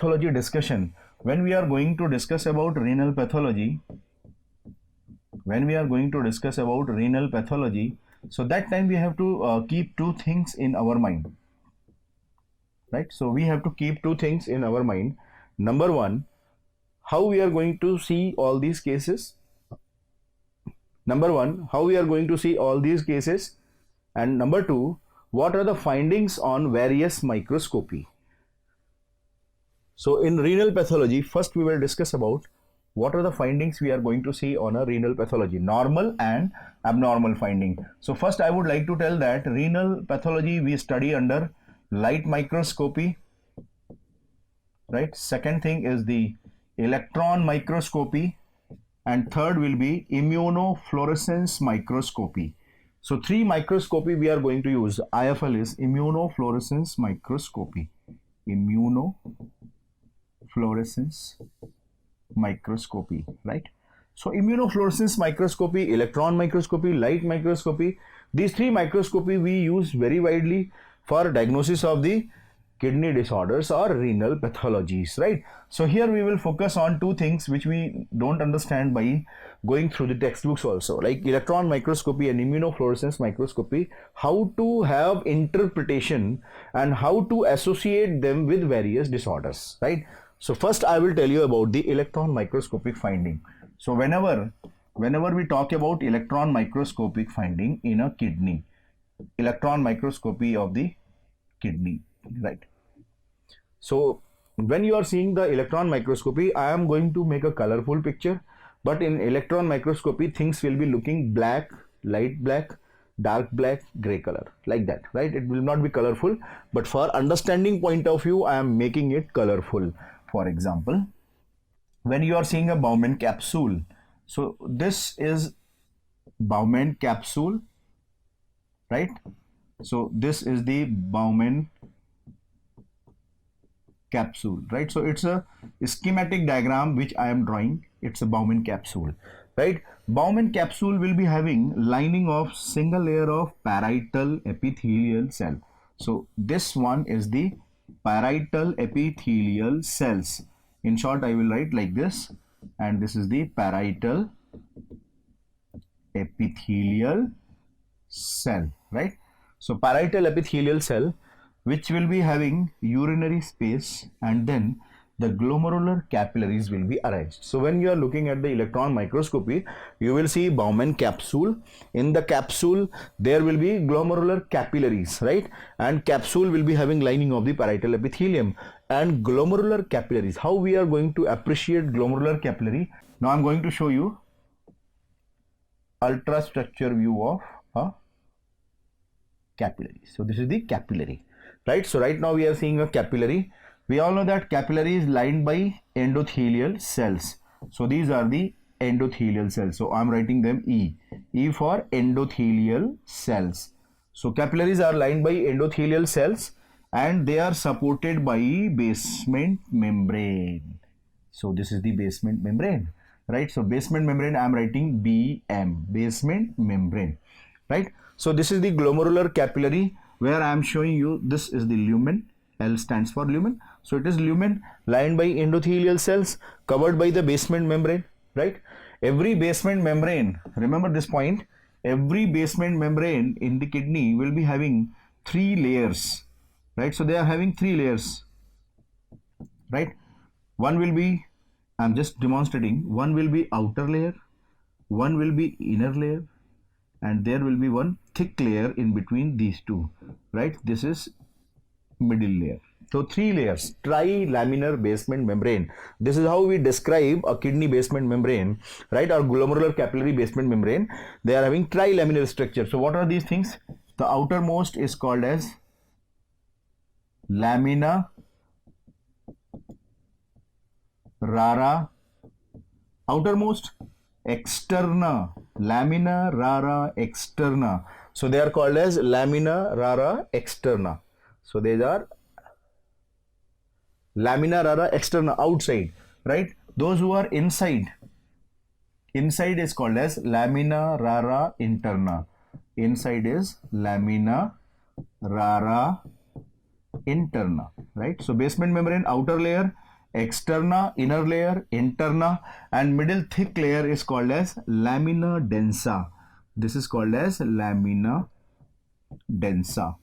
pathology discussion, when we are going to discuss about renal pathology, so that time we have to keep two things in our mind, right? So we have to keep two things in our mind. Number one, how we are going to see all these cases. And number two, what are the findings on various microscopy. So in renal pathology, first we will discuss about what are the findings we are going to see on a renal pathology, normal and abnormal finding. So first I would like to tell that renal pathology we study under light microscopy, right? Second thing is the electron microscopy, and third will be immunofluorescence microscopy. So three microscopy we are going to use. IFL is immunofluorescence microscopy. Immunofluorescence microscopy, right? So immunofluorescence microscopy, electron microscopy, light microscopy, these three microscopy we use very widely for diagnosis of the kidney disorders or renal pathologies, right? So here we will focus on two things which we don't understand by going through the textbooks also, like electron microscopy and immunofluorescence microscopy, how to have interpretation and how to associate them with various disorders, right? So first I will tell you about the electron microscopic finding. So whenever we talk about electron microscopic finding in a kidney, electron microscopy of the kidney, right? So when you are seeing the electron microscopy, I am going to make a colorful picture, but in electron microscopy things will be looking black, light black, dark black, gray color, like that, right? It will not be colorful, but for understanding point of view I am making it colorful. For example, when you are seeing a Bowman capsule, so this is Bowman capsule, right? So this is the Bowman capsule, right? So it's a schematic diagram which I am drawing. It's a Bowman capsule, right? Bowman capsule will be having lining of single layer of parietal epithelial cell. So this one is the parietal epithelial cells. In short, I will write like this, and this is the parietal epithelial cell, right? So parietal epithelial cell, which will be having urinary space, and then the glomerular capillaries will be arranged. So when you are looking at the electron microscopy, you will see Bowman capsule. In the capsule there will be glomerular capillaries, right? And capsule will be having lining of the parietal epithelium and glomerular capillaries. How we are going to appreciate glomerular capillary? Now I am going to show you ultrastructure view of a capillary. So this is the capillary, right? So right now we are seeing a capillary. We all know that capillary is lined by endothelial cells. So these are the endothelial cells. So I am writing them E. E for endothelial cells. So capillaries are lined by endothelial cells and they are supported by basement membrane. So this is the basement membrane, right? So basement membrane I am writing BM, basement membrane, right? So this is the glomerular capillary where I am showing you this is the lumen. L stands for lumen. So it is lumen lined by endothelial cells covered by the basement membrane, right? Every basement membrane, remember this point, every basement membrane in the kidney will be having three layers, right? So they are having three layers, right? One will be, I am just demonstrating, one will be outer layer, one will be inner layer, and there will be one thick layer in between these two, right? This is middle layer. So three layers, trilaminar basement membrane. This is how we describe a kidney basement membrane, right? Or glomerular capillary basement membrane. They are having trilaminar structure. So what are these things? The outermost is called as lamina rara, outermost, externa, lamina rara externa. So they are called as lamina rara externa. So these are lamina rara externa, outside, right? Those who are inside is called as lamina rara interna. Inside is lamina rara interna, right? So basement membrane, outer layer, externa, inner layer, interna, and middle thick layer is called as lamina densa. This is called as lamina densa.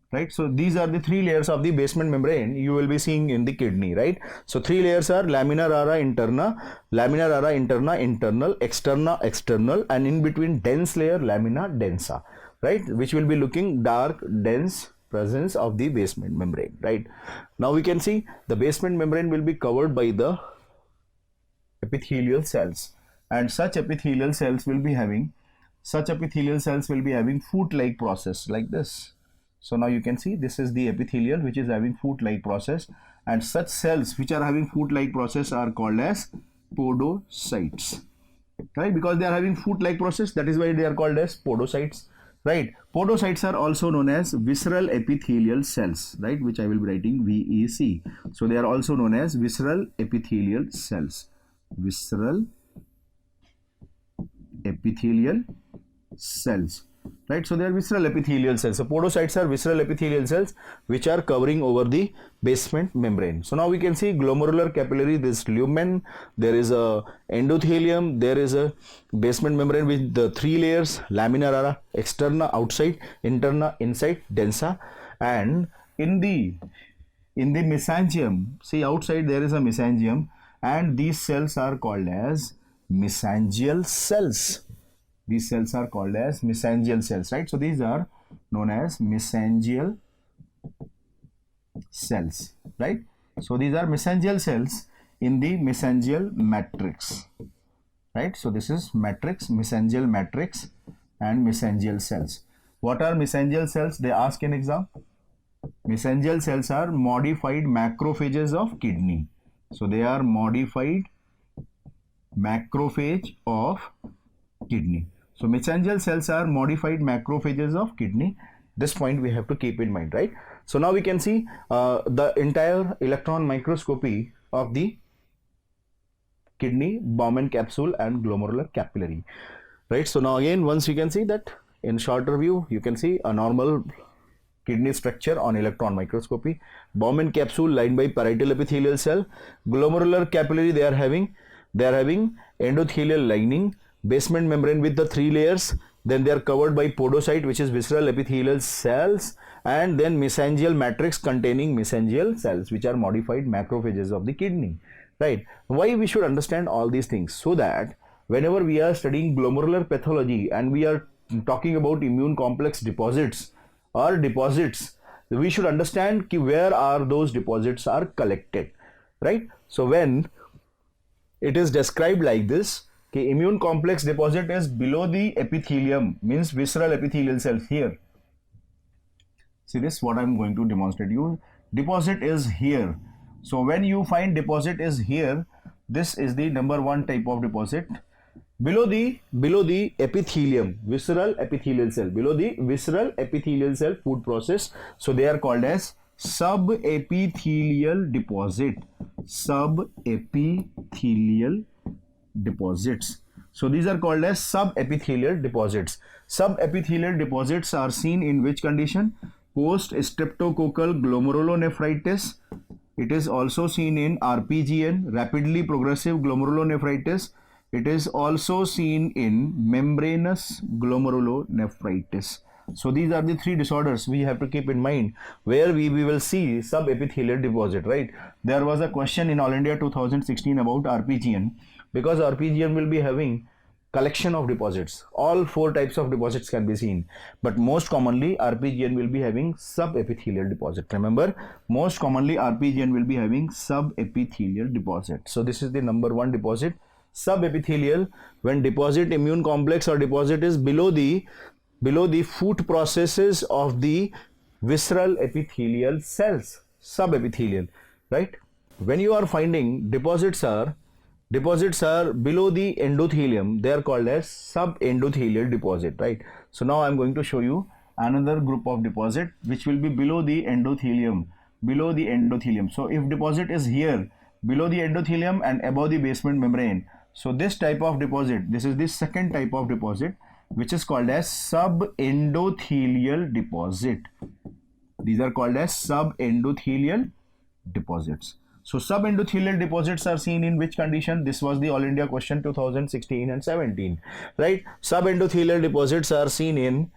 Right, so these are the three layers of the basement membrane you will be seeing in the kidney, right? So three layers are lamina rara interna, internal, externa, external, and in between dense layer lamina densa, right, which will be looking dark, dense presence of the basement membrane, right? Now we can see the basement membrane will be covered by the epithelial cells, and such epithelial cells will be having foot-like process like this. So now you can see this is the epithelial which is having foot-like process, and such cells which are having foot-like process are called as podocytes, right? Because they are having foot-like process, that is why they are called as podocytes, right? Podocytes are also known as visceral epithelial cells, right, which I will be writing VEC. So they are also known as visceral epithelial cells, visceral epithelial cells, right? So they are visceral epithelial cells. So podocytes are visceral epithelial cells which are covering over the basement membrane. So now we can see glomerular capillary, this lumen, there is a endothelium, there is a basement membrane with the three layers, lamina rara, externa outside, interna inside, densa, and in the mesangium, see outside there is a mesangium, and these cells are called as mesangial cells. These cells are called as mesangial cells, right? So these are known as mesangial cells, right? So these are mesangial cells in the mesangial matrix, right? So this is matrix, mesangial matrix, and mesangial cells. What are mesangial cells? They ask in exam. Mesangial cells are modified macrophages of kidney. So they are modified macrophage of kidney. So mesangial cells are modified macrophages of kidney. This point we have to keep in mind, right? So now we can see the entire electron microscopy of the kidney, Bowman capsule, and glomerular capillary, right? So now again, once you can see that in shorter view, you can see a normal kidney structure on electron microscopy. Bowman capsule lined by parietal epithelial cell. Glomerular capillary, they are having endothelial lining, basement membrane with the three layers, then they are covered by podocyte which is visceral epithelial cells, and then mesangial matrix containing mesangial cells which are modified macrophages of the kidney, right? Why we should understand all these things? So that whenever we are studying glomerular pathology and we are talking about immune complex deposits or deposits, we should understand where are those deposits are collected, right? So when it is described like this, immune complex deposit is below the epithelium, means visceral epithelial cells here. See this, what I am going to demonstrate you. Deposit is here. So when you find deposit is here, this is the number one type of deposit. Below the epithelium, visceral epithelial cell, below the visceral epithelial cell food process. So they are called as subepithelial deposit. Subepithelial deposits. So these are called as subepithelial deposits. Subepithelial deposits are seen in which condition? Post streptococcal glomerulonephritis. It is also seen in RPGN, rapidly progressive glomerulonephritis. It is also seen in membranous glomerulonephritis. So these are the three disorders we have to keep in mind where we will see subepithelial deposit, right? There was a question in All India 2016 about RPGN, because RPGN will be having collection of deposits. All four types of deposits can be seen, but most commonly RPGN will be having subepithelial deposit. Remember, most commonly RPGN will be having subepithelial deposit. So this is the number one deposit, subepithelial. When deposit, immune complex or deposit is below the foot processes of the visceral epithelial cells, subepithelial, right? When you are finding deposits are below the endothelium, they are called as subendothelial deposit, right? So now I am going to show you another group of deposit which will be below the endothelium, So if deposit is here below the endothelium and above the basement membrane, so this type of deposit, this is the second type of deposit, which is called as subendothelial deposit. These are called as subendothelial deposits. So subendothelial deposits are seen in which condition? This was the All India question 2016 and 17, right? Subendothelial deposits are seen in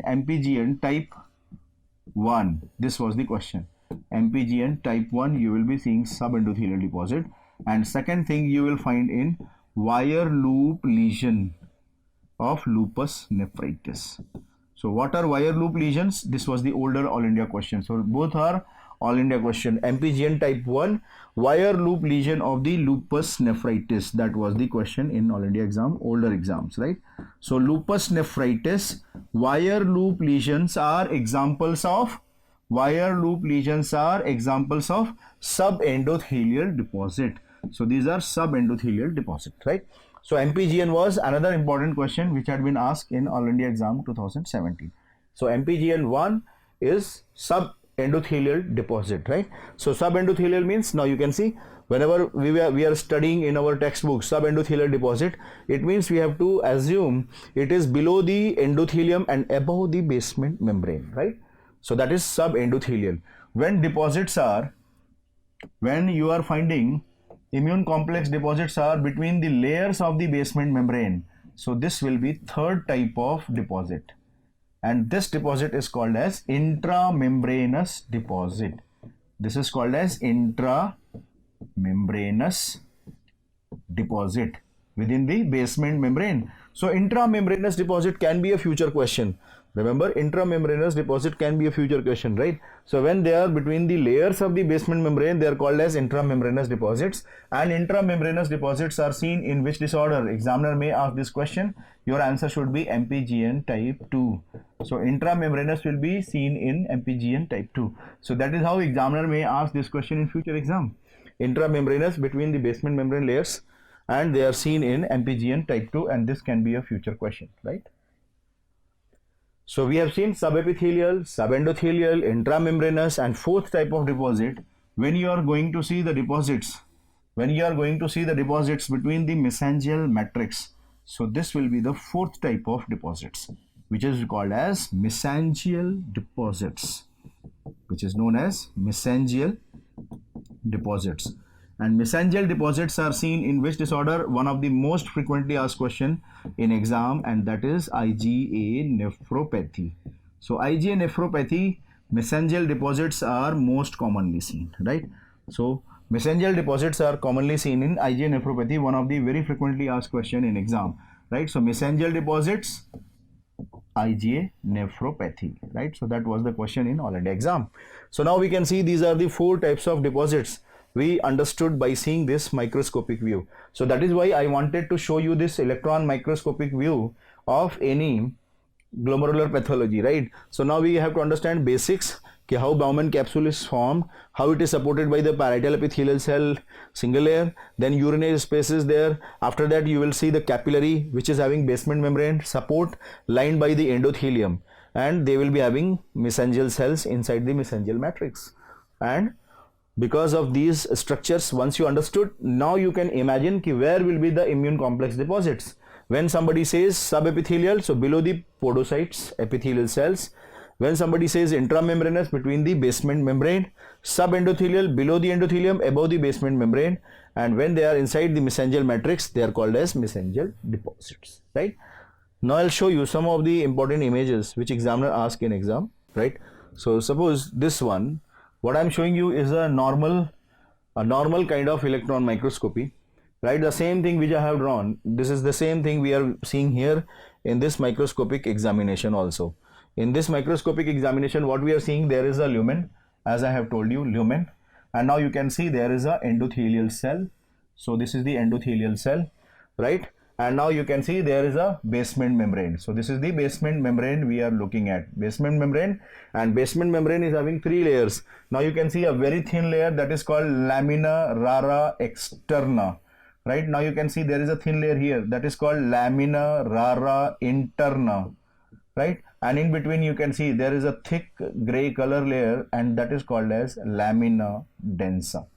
MPGN type 1. This was the question. MPGN type 1, you will be seeing subendothelial deposit. And second thing you will find in wire loop lesion of lupus nephritis. So what are wire loop lesions? This was the older All India question. So both are All India question. MPGN type 1, wire loop lesion of the lupus nephritis. That was the question in All India exam, older exams, right? So lupus nephritis, wire loop lesions are examples of subendothelial deposit. So these are subendothelial deposit, right? So MPGN was another important question which had been asked in All India exam 2017. So MPGN 1 is subendothelial deposit, right? So subendothelial means, now you can see whenever we are studying in our textbook subendothelial deposit, it means we have to assume it is below the endothelium and above the basement membrane, right? So that is subendothelial. When you are finding immune complex deposits are between the layers of the basement membrane, so this will be third type of deposit, and this deposit is called as intramembranous deposit. This is called as intramembranous deposit within the basement membrane. So intramembranous deposit can be a future question. Remember, intramembranous deposit can be a future question, right? So when they are between the layers of the basement membrane, they are called as intramembranous deposits. And intramembranous deposits are seen in which disorder? Examiner may ask this question. Your answer should be MPGN type 2. So intramembranous will be seen in MPGN type 2. So that is how examiner may ask this question in future exam. Intramembranous between the basement membrane layers, and they are seen in MPGN type 2, and this can be a future question, right? So we have seen subepithelial, subendothelial, intramembranous, and fourth type of deposit. When you are going to see the deposits, between the mesangial matrix, so this will be the fourth type of deposits, which is called as mesangial deposits, which is known as mesangial deposits. And mesangial deposits are seen in which disorder? One of the most frequently asked question in exam, and that is IgA nephropathy. So IgA nephropathy, mesangial deposits are most commonly seen, right? So mesangial deposits are commonly seen in IgA nephropathy, one of the very frequently asked question in exam, right? So mesangial deposits, IgA nephropathy, right? So that was the question in All India exam. So now we can see these are the four types of deposits we understood by seeing this microscopic view. So that is why I wanted to show you this electron microscopic view of any glomerular pathology, right? So now we have to understand basics, how Bowman capsule is formed, how it is supported by the parietal epithelial cell single layer, then urinary space is there. After that you will see the capillary, which is having basement membrane support lined by the endothelium, and they will be having mesangial cells inside the mesangial matrix. And because of these structures, once you understood, now you can imagine where will be the immune complex deposits. When somebody says subepithelial, so below the podocytes, epithelial cells. When somebody says intramembranous, between the basement membrane. Subendothelial, below the endothelium, above the basement membrane. And when they are inside the mesangial matrix, they are called as mesangial deposits, right? Now I'll show you some of the important images which examiner ask in exam, right? So suppose this one, what I'm showing you is a normal kind of electron microscopy, right? The same thing which I have drawn, this is the same thing we are seeing here in this microscopic examination also. In this microscopic examination, what we are seeing, there is a lumen, as I have told you, lumen, and now you can see there is a endothelial cell. So this is the endothelial cell, right? And now you can see there is a basement membrane. So this is the basement membrane we are looking at, basement membrane, and basement membrane is having three layers. Now you can see a very thin layer that is called lamina rara externa, right? Now you can see there is a thin layer here that is called lamina rara interna, right? And in between you can see there is a thick gray color layer, and that is called as lamina densa.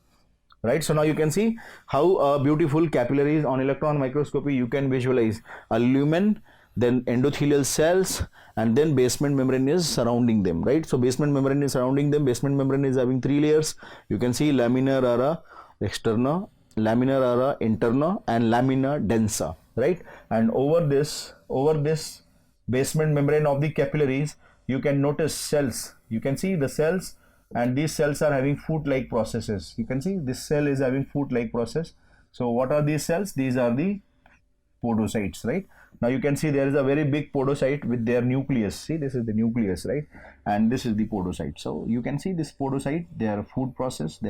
Right, so now you can see how beautiful capillaries on electron microscopy you can visualize a lumen, then endothelial cells, and then basement membrane is surrounding them, right? So basement membrane is surrounding them. Basement membrane is having three layers. You can see lamina rara externa, lamina rara interna, and lamina densa, right? And over this basement membrane of the capillaries, you can notice cells. You can see the cells, and these cells are having foot-like processes. You can see this cell is having foot-like process. So what are these cells? These are the podocytes, right? Now you can see there is a very big podocyte with their nucleus. See, this is the nucleus, right? And this is the podocyte. So you can see this podocyte, their food process,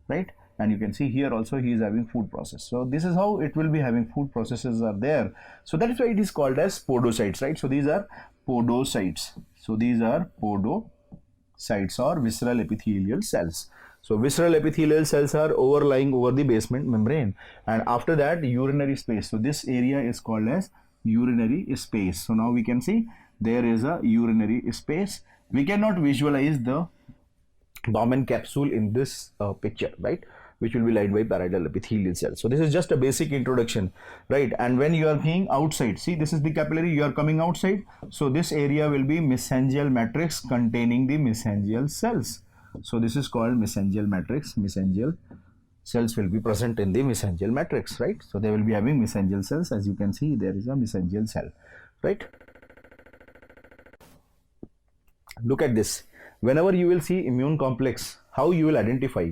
right? And you can see here also he is having food process. So this is how it will be having food processes are there. So that is why it is called as podocytes, right? So these are podocytes. So these are podocytes or visceral epithelial cells. So visceral epithelial cells are overlying over the basement membrane, and after that urinary space. So this area is called as urinary space. So now we can see there is a urinary space. We cannot visualize the Bowman capsule in this picture, right, which will be lined by parietal epithelial cells. So this is just a basic introduction, right? And when you are being outside, see, this is the capillary, you are coming outside. So this area will be mesangial matrix containing the mesangial cells. So this is called mesangial matrix. Mesangial cells will be present in the mesangial matrix, right? So they will be having mesangial cells. As you can see, there is a mesangial cell, right? Look at this. Whenever you will see immune complex, how you will identify?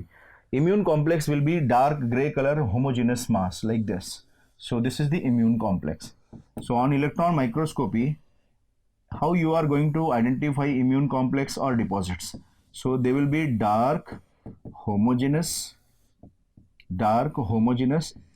Immune complex will be dark gray color homogeneous mass like this. So this is the immune complex. So on electron microscopy, how you are going to identify immune complex or deposits? So they will be dark, homogeneous,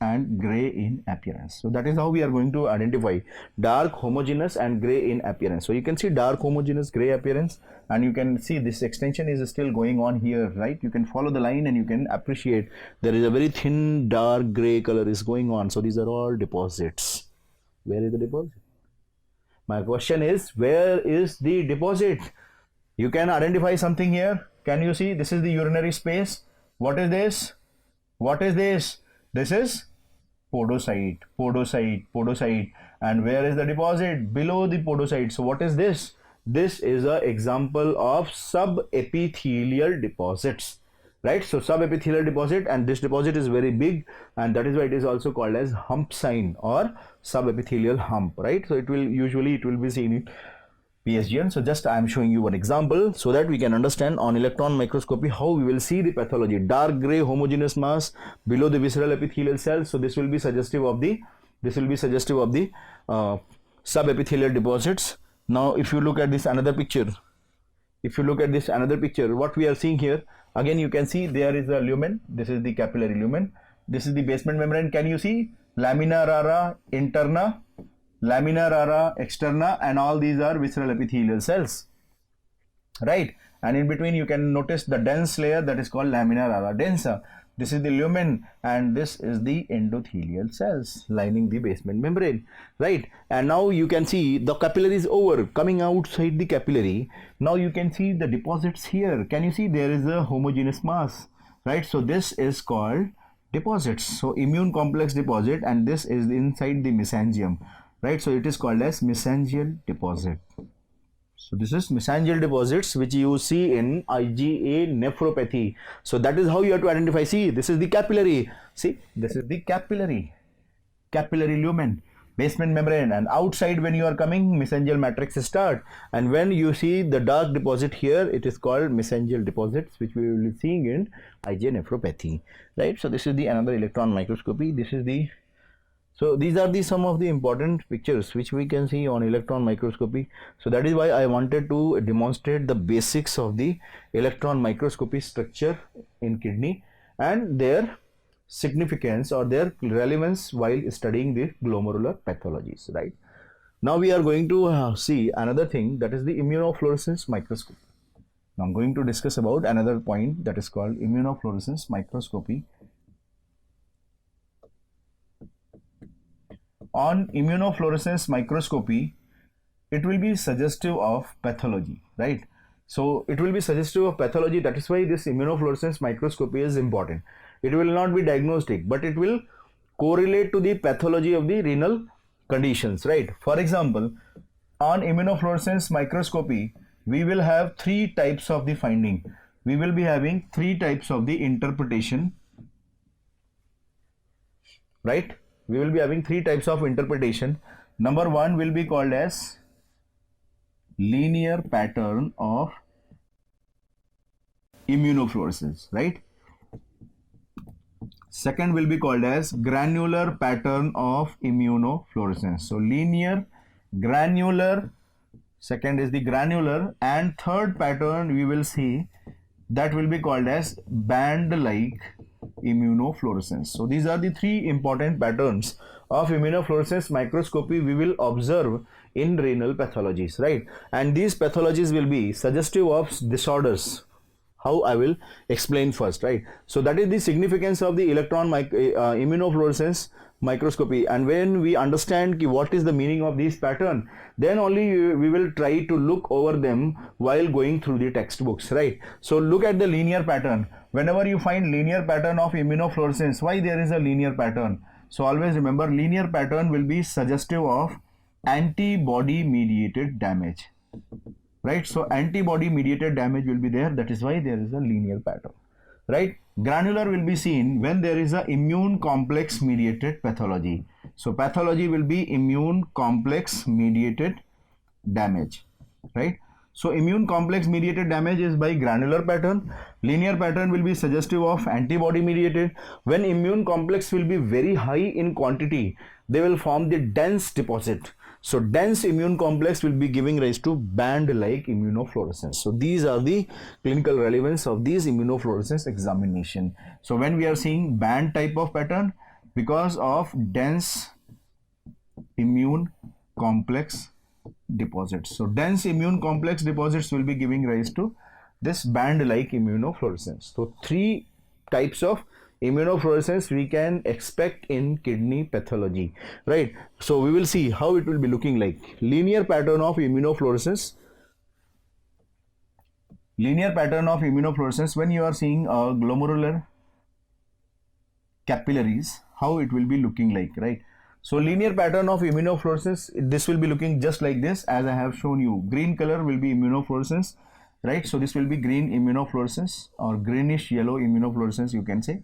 and gray in appearance. So that is how we are going to identify dark, homogeneous, and gray in appearance. So you can see dark, homogeneous, gray appearance, and you can see this extension is still going on here, right? You can follow the line and you can appreciate there is a very thin dark gray color is going on. So these are all deposits. Where is the deposit? My question is, where is the deposit? You can identify something here. Can you see? This is the urinary space. What is this? What is this? This is podocyte. And where is the deposit? Below the podocyte. So what is this? This is an example of subepithelial deposits, right? So subepithelial deposit, and this deposit is very big, and that is why it is also called as hump sign or subepithelial hump, right? So it will be seen in PSGN. So just I am showing you one example so that we can understand on electron microscopy how we will see the pathology. Dark gray homogeneous mass below the visceral epithelial cells. So this will be suggestive of the subepithelial deposits. Now if you look at this another picture, what we are seeing here, again you can see there is a lumen. This is the capillary lumen. This is the basement membrane. Can you see? Lamina rara interna, lamina rara externa, and all these are visceral epithelial cells, right? And in between you can notice the dense layer, that is called lamina rara densa. This is the lumen, and this is the endothelial cells lining the basement membrane, right? And now you can see the capillary is over, coming outside the capillary. Now you can see the deposits here. Can you see there is a homogeneous mass, right? So this is called deposits. So immune complex deposit, and this is inside the mesangium, right? So it is called as mesangial deposit. So this is mesangial deposits which you see in IgA nephropathy. So that is how you have to identify. See, this is the capillary. See, this is the capillary lumen, basement membrane, and outside when you are coming, mesangial matrix start. And when you see the dark deposit here, it is called mesangial deposits, which we will be seeing in IgA nephropathy, right? So this is the another electron microscopy. This is the So these are some of the important pictures which we can see on electron microscopy. So that is why I wanted to demonstrate the basics of the electron microscopy structure in kidney and their significance or their relevance while studying the glomerular pathologies, right? Now we are going to see another thing, that is the immunofluorescence microscopy. Now I'm going to discuss about another point that is called immunofluorescence microscopy. On immunofluorescence microscopy, it will be suggestive of pathology, right? So it will be suggestive of pathology. That is why this immunofluorescence microscopy is important. It will not be diagnostic, but it will correlate to the pathology of the renal conditions, right? For example, on immunofluorescence microscopy, we will have three types of the finding. We will be having three types of the interpretation, right? We will be having three types of interpretation. Number one will be called as linear pattern of immunofluorescence, right? Second will be called as granular pattern of immunofluorescence. So linear, granular, second is the granular, and third pattern we will see that will be called as band-like immunofluorescence. So these are the three important patterns of immunofluorescence microscopy we will observe in renal pathologies, right? And these pathologies will be suggestive of disorders. How I will explain first, right? So that is the significance of the electron immunofluorescence microscopy, and when we understand what is the meaning of these pattern, then only we will try to look over them while going through the textbooks, right? So look at the linear pattern. Whenever you find linear pattern of immunofluorescence, why there is a linear pattern? So always remember, linear pattern will be suggestive of antibody mediated damage, right? So antibody mediated damage will be there, that is why there is a linear pattern, right? Granular will be seen when there is a immune complex mediated pathology. So pathology will be immune complex mediated damage, right? So immune complex mediated damage is by granular pattern. Linear pattern will be suggestive of antibody mediated. When immune complex will be very high in quantity, they will form the dense deposit. So dense immune complex will be giving rise to band-like immunofluorescence. So these are the clinical relevance of these immunofluorescence examination. So when we are seeing band type of pattern, because of dense immune complex deposits. So dense immune complex deposits will be giving rise to this band-like immunofluorescence. So three types of immunofluorescence we can expect in kidney pathology, right? So we will see how it will be looking like. Linear pattern of immunofluorescence. Linear pattern of immunofluorescence, when you are seeing glomerular capillaries, how it will be looking like, right? So linear pattern of immunofluorescence, this will be looking just like this, as I have shown you. Green color will be immunofluorescence, right? So this will be green immunofluorescence or greenish yellow immunofluorescence, you can say.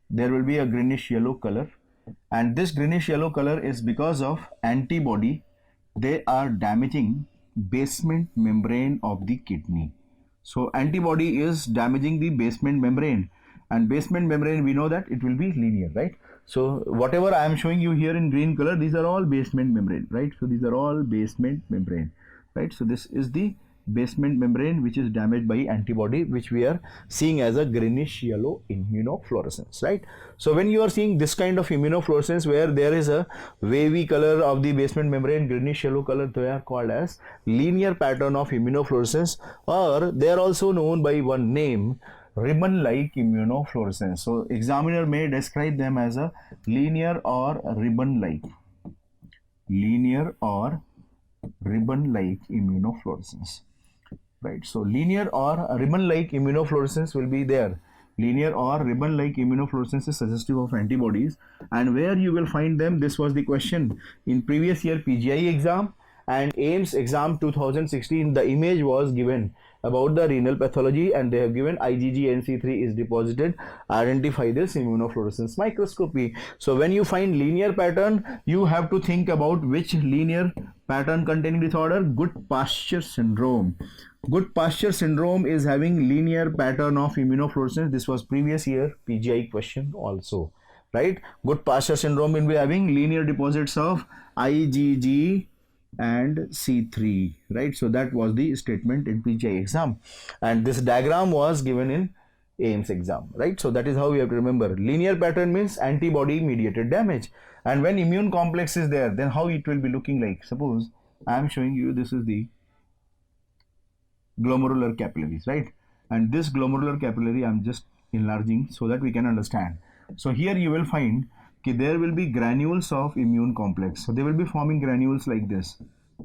There will be a greenish yellow color, and this greenish yellow color is because of antibody. They are damaging basement membrane of the kidney. So antibody is damaging the basement membrane, and basement membrane, we know that it will be linear, right? So whatever I am showing you here in green color, these are all basement membrane, right? So these are all basement membrane, right? So this is the basement membrane which is damaged by antibody, which we are seeing as a greenish yellow immunofluorescence, right? So when you are seeing this kind of immunofluorescence where there is a wavy color of the basement membrane, greenish yellow color, they are called as linear pattern of immunofluorescence, or they are also known by one name, ribbon-like immunofluorescence. So examiner may describe them as a linear or ribbon-like, linear or ribbon-like immunofluorescence, right? So linear or ribbon-like immunofluorescence will be there. Linear or ribbon-like immunofluorescence is suggestive of antibodies, and where you will find them, this was the question in previous year PGI exam and AIMS exam 2016. The image was given about the renal pathology, and they have given IgG-NC3 is deposited, identify this immunofluorescence microscopy. So when you find linear pattern, you have to think about which linear pattern containing disorder. Good-Pasture syndrome. Good-Pasture syndrome is having linear pattern of immunofluorescence. This was previous year PGI question also, right? Good-Pasture syndrome will be having linear deposits of IgG and C3, right? So that was the statement in PGI exam, and this diagram was given in AIMS exam, right? So that is how we have to remember. Linear pattern means antibody mediated damage, and when immune complex is there, then how it will be looking like. Suppose I am showing you, this is the glomerular capillaries, right? And this glomerular capillary I am just enlarging so that we can understand. So here you will find there will be granules of immune complex. So they will be forming granules like this,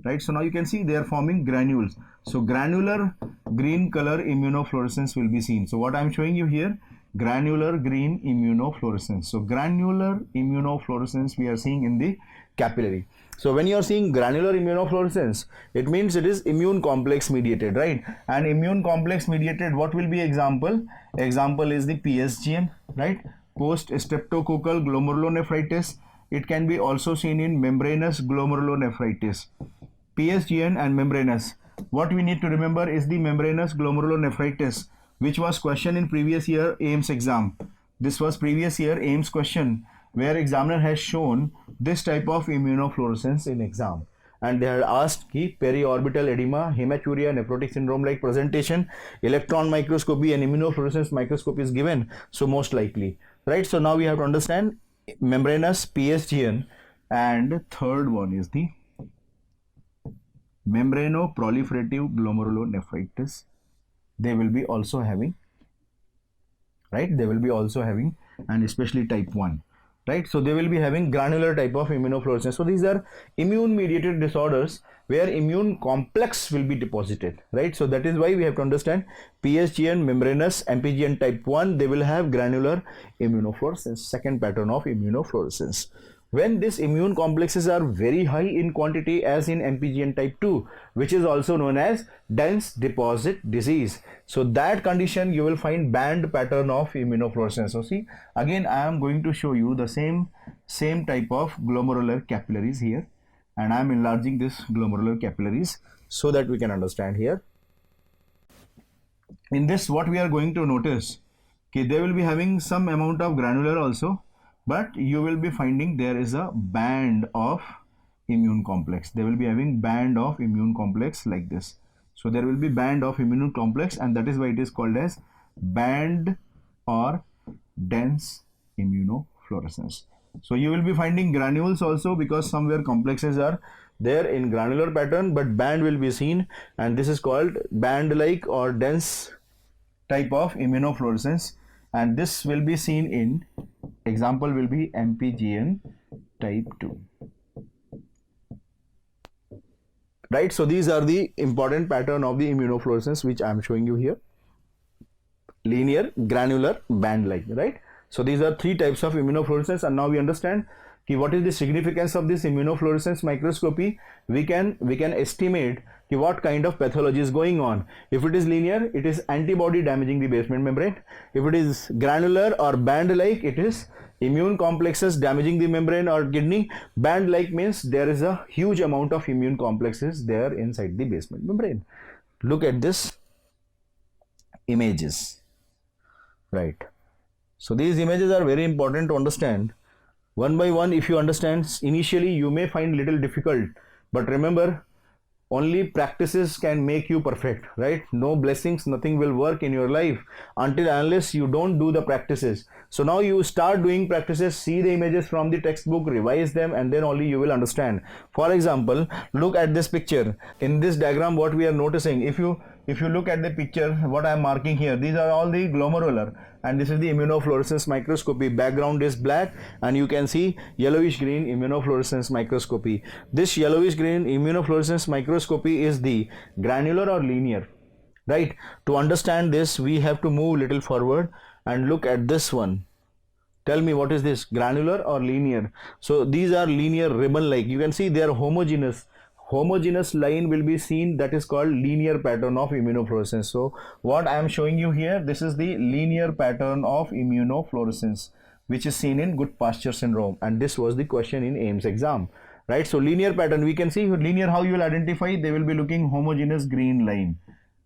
right? So now you can see they are forming granules. So granular green color immunofluorescence will be seen. So what I am showing you here, granular green immunofluorescence. So granular immunofluorescence we are seeing in the capillary. So when you are seeing granular immunofluorescence, it means it is immune complex mediated, right? And immune complex mediated, what will be example? Example is the PSGN, right? Post streptococcal glomerulonephritis. It can be also seen in membranous glomerulonephritis. PSGN and membranous. What we need to remember is the membranous glomerulonephritis, which was question in previous year AIMS exam. This was previous year AIMS question, where examiner has shown this type of immunofluorescence in exam, and they had asked ki periorbital edema, hematuria, nephrotic syndrome like presentation, electron microscopy and immunofluorescence microscopy is given, so most likely, right? So now we have to understand membranous, PSGN, and third one is the membranoproliferative glomerulonephritis. They will be also having, right? They will be also having, and especially type 1, right? So they will be having granular type of immunofluorescence. So these are immune mediated disorders where immune complex will be deposited, right? So that is why we have to understand PSGN, membranous, MPGN type 1, they will have granular immunofluorescence, second pattern of immunofluorescence. When these immune complexes are very high in quantity, as in MPGN type 2, which is also known as dense deposit disease. So that condition you will find band pattern of immunofluorescence. So see, again I am going to show you the same type of glomerular capillaries here, and I am enlarging this glomerular capillaries so that we can understand here. In this, what we are going to notice, okay, they will be having some amount of granular also, but you will be finding there is a band of immune complex. They will be having band of immune complex like this. So there will be band of immune complex, and that is why it is called as band or dense immunofluorescence. So you will be finding granules also, because somewhere complexes are there in granular pattern, but band will be seen, and this is called band like or dense type of immunofluorescence, and this will be seen in, example will be MPGN type 2, right? So these are the important pattern of the immunofluorescence which I am showing you here: linear, granular, band like, right? So these are three types of immunofluorescence, and now we understand what is the significance of this immunofluorescence microscopy. We can estimate what kind of pathology is going on. If it is linear, it is antibody damaging the basement membrane. If it is granular or band like, it is immune complexes damaging the membrane or kidney. Band like means there is a huge amount of immune complexes there inside the basement membrane. Look at this images, right? So these images are very important to understand. One by one, if you understand, initially you may find little difficult, but remember, only practices can make you perfect, right? No blessings, nothing will work in your life unless you don't do the practices. So now you start doing practices, see the images from the textbook, revise them, and then only you will understand. For example, look at this picture. In this diagram, what we are noticing, if you look at the picture, what I am marking here, these are all the glomerular, and this is the immunofluorescence microscopy. Background is black, and you can see yellowish green immunofluorescence microscopy. This yellowish green immunofluorescence microscopy is the granular or linear, right? To understand this, we have to move little forward and look at this one. Tell me, what is this, granular or linear? So these are linear ribbon like. You can see they are homogeneous line will be seen, that is called linear pattern of immunofluorescence. So what I am showing you here, this is the linear pattern of immunofluorescence which is seen in good pasture syndrome, and this was the question in AIMS exam, right? So linear pattern, we can see linear, how you will identify, they will be looking homogeneous green line,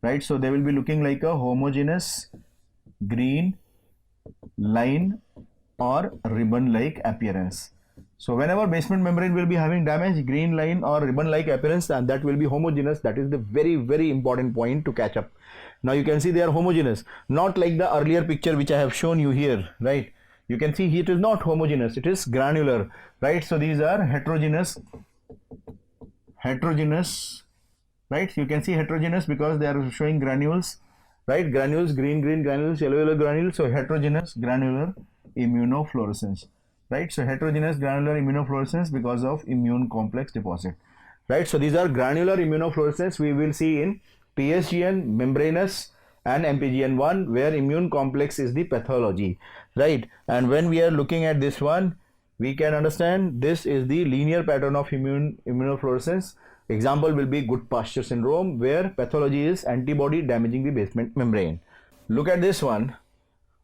right? So they will be looking like a homogeneous green line or ribbon like appearance. So whenever basement membrane will be having damage, green line or ribbon like appearance, and that will be homogeneous. That is the very, very important point to catch up. Now you can see they are homogeneous, not like the earlier picture which I have shown you here, right? You can see it is not homogeneous, it is granular, right? So these are heterogeneous, right? You can see heterogeneous because they are showing granules, right? Granules, green granules, yellow granules. So heterogeneous granular immunofluorescence, right? So heterogeneous granular immunofluorescence because of immune complex deposit, right? So these are granular immunofluorescence we will see in PSGN, membranous, and MPGN1 where immune complex is the pathology, right? And when we are looking at this one, we can understand this is the linear pattern of immunofluorescence. Example will be good pasture syndrome where pathology is antibody damaging the basement membrane. Look at this one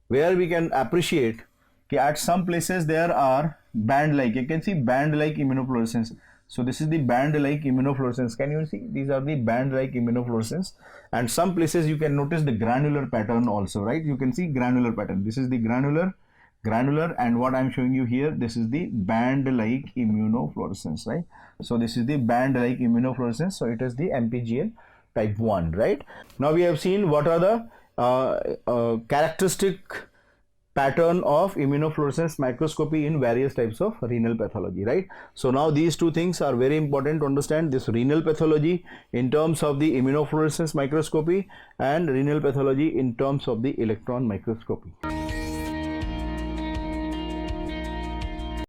where we can appreciate that at some places there are band-like, you can see band-like immunofluorescence. So this is the band-like immunofluorescence. Can you see? These are the band-like immunofluorescence. And some places you can notice the granular pattern also, right? You can see granular pattern. This is the granular, and what I'm showing you here, this is the band-like immunofluorescence, right? So this is the band-like immunofluorescence. So it is the MPGN type 1, right? Now we have seen what are the characteristic pattern of immunofluorescence microscopy in various types of renal pathology, right? So now these two things are very important to understand, this renal pathology in terms of the immunofluorescence microscopy and renal pathology in terms of the electron microscopy.